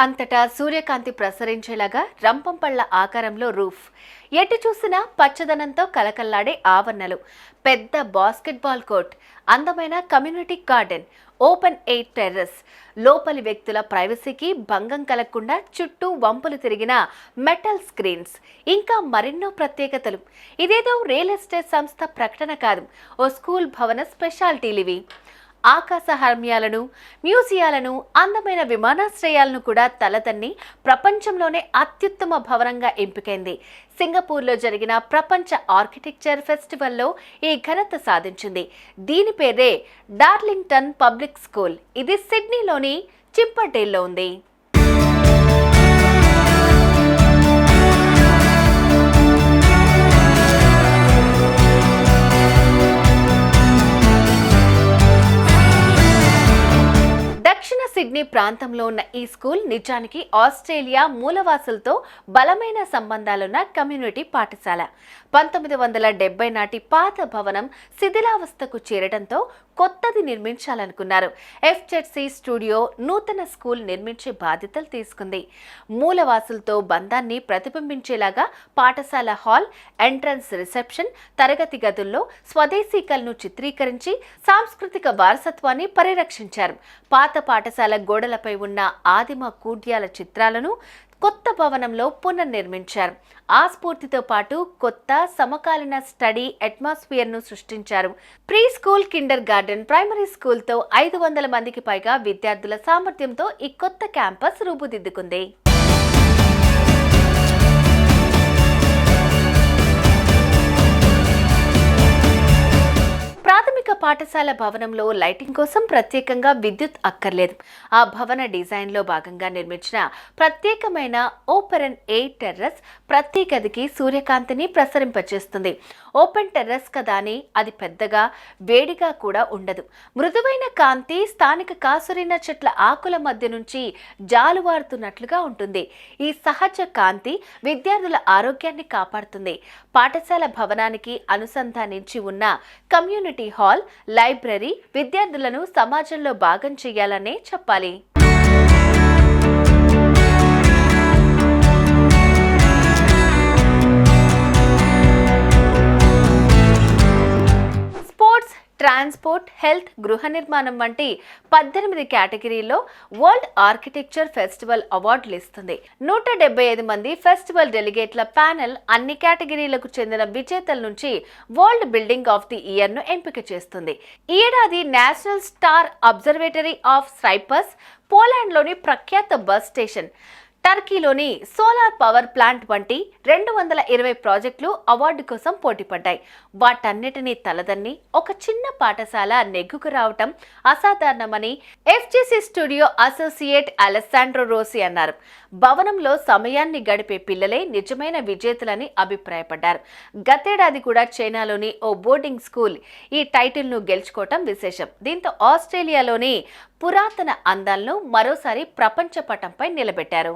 అంతటా సూర్యకాంతి ప్రసరించేలాగా రంపంపళ్ల ఆకారంలో రూఫ్, ఎటు చూసినా పచ్చదనంతో కలకల్లాడే ఆవరణలు, పెద్ద బాస్కెట్బాల్ కోర్ట్, అందమైన community garden, open air terrace, లోపలి వ్యక్తుల ప్రైవసీకి భంగం కలగకుండా చుట్టూ వంపులు తిరిగిన మెటల్ స్క్రీన్స్, ఇంకా మరెన్నో ప్రత్యేకతలు. ఇదేదో రియల్ ఎస్టేట్ సంస్థ ప్రకటన కాదు, ఓ స్కూల్ భవన స్పెషాలిటీలివి. ఆకాశ హర్మ్యాలను, మ్యూజియాలను, అందమైన విమానాశ్రయాలను కూడా తలదన్ని ప్రపంచంలోనే అత్యుత్తమ భవనంగా ఎంపికైంది. సింగపూర్లో జరిగిన ప్రపంచ ఆర్కిటెక్చర్ ఫెస్టివల్లో ఈ ఘనత సాధించింది. దీని పేరే డార్లింగ్టన్ పబ్లిక్ స్కూల్. ఇది సిడ్నీలోని చింపర్డేల్లో ఉంది. సిడ్నీ ప్రాంతంలో ఉన్న ఈ స్కూల్ నిజానికి ఆస్ట్రేలియా మూలవాసులతో బలమైన సంబంధాలున్న కమ్యూనిటీ పాఠశాల. 1970 నాటి పాత భవనం శిథిలావస్థకు చేరడంతో కొత్తది నిర్మించాలనుకున్నారు. ఎఫ్జెడ్సీ స్టూడియో నూతన స్కూల్ నిర్మించే బాధ్యతలు తీసుకుంది. మూలవాసులతో బంధాన్ని ప్రతిబింబించేలాగా పాఠశాల హాల్, ఎంట్రన్స్ రిసెప్షన్, తరగతి గదుల్లో స్వదేశీకలను చిత్రీకరించి సాంస్కృతిక వారసత్వాన్ని పరిరక్షించారు. పాత పాఠశాల గోడలపై ఉన్న ఆదిమ కూడ్యాల చిత్రాలను కొత్త భవనంలో పునర్నిర్మించారు. ఆ స్ఫూర్తితో పాటు కొత్త సమకాలీన స్టడీ అట్మాస్ఫియర్ ను సృష్టించారు. Preschool, kindergarten, primary స్కూల్తో 500 మందికి పైగా విద్యార్థుల సామర్థ్యంతో ఈ కొత్త క్యాంపస్ రూపుదిద్దుకుంది. ప్రాథమిక పాఠశాల భవనంలో లైటింగ్ కోసం ప్రత్యేకంగా విద్యుత్ అక్కర్లేదు. ఆ భవన డిజైన్లో భాగంగా నిర్మించిన ప్రత్యేకమైన ఓపెన్ ఎయిర్ టెర్రస్ ప్రతి గదికి సూర్యకాంతిని ప్రసరింపచేస్తుంది. ఓపెన్ టెర్రస్ కదా అని అది పెద్దగా వేడిగా కూడా ఉండదు. మృదువైన కాంతి స్థానిక కాసురిన చెట్ల ఆకుల మధ్య నుంచి జాలువారుతున్నట్లుగా ఉంటుంది. ఈ సహజ కాంతి విద్యార్థుల ఆరోగ్యాన్ని కాపాడుతుంది. పాఠశాల భవనానికి అనుసంధానించి ఉన్న కమ్యూనిటీ హాల్, లైబ్రరీ విద్యార్థులను సమాజంలో భాగం చేయాలనే చెప్పాలి. ట్రాన్స్పోర్ట్, హెల్త్, గృహ నిర్మాణం వంటి 18 కేటగిరీల్లో వరల్డ్ ఆర్కిటెక్చర్ ఫెస్టివల్ అవార్డులు ఇస్తుంది. 175 మంది ఫెస్టివల్ డెలిగేట్ల ప్యానెల్ అన్ని కేటగిరీలకు చెందిన విజేతల నుంచి world building of the year ను ఎంపిక చేస్తుంది. ఈ ఏడాది national star observatory of Cyprus, పోలాండ్లోని ప్రఖ్యాత బస్ స్టేషన్, టర్కీలోని సోలార్ పవర్ ప్లాంట్ వంటి 220 ప్రాజెక్టులు అవార్డు కోసం పోటీపడ్డాయి. వాటన్నిటినీ తలదన్ని ఒక చిన్న పాఠశాల నెగ్గుకు రావటం అసాధారణమని ఎఫ్జెడ్సీ స్టూడియో అసోసియేట్ అలెస్సాండ్రో రోసి అన్నారు. భవనంలో సమయాన్ని గడిపే పిల్లలే నిజమైన విజేతలని అభిప్రాయపడ్డారు. గతేడాది కూడా చైనాలోని ఓ బోర్డింగ్ స్కూల్ ఈ టైటిల్ను గెలుచుకోవటం విశేషం. దీంతో ఆస్ట్రేలియాలోని పురాతన అందాలను మరోసారి ప్రపంచ పటంపై నిలబెట్టారు.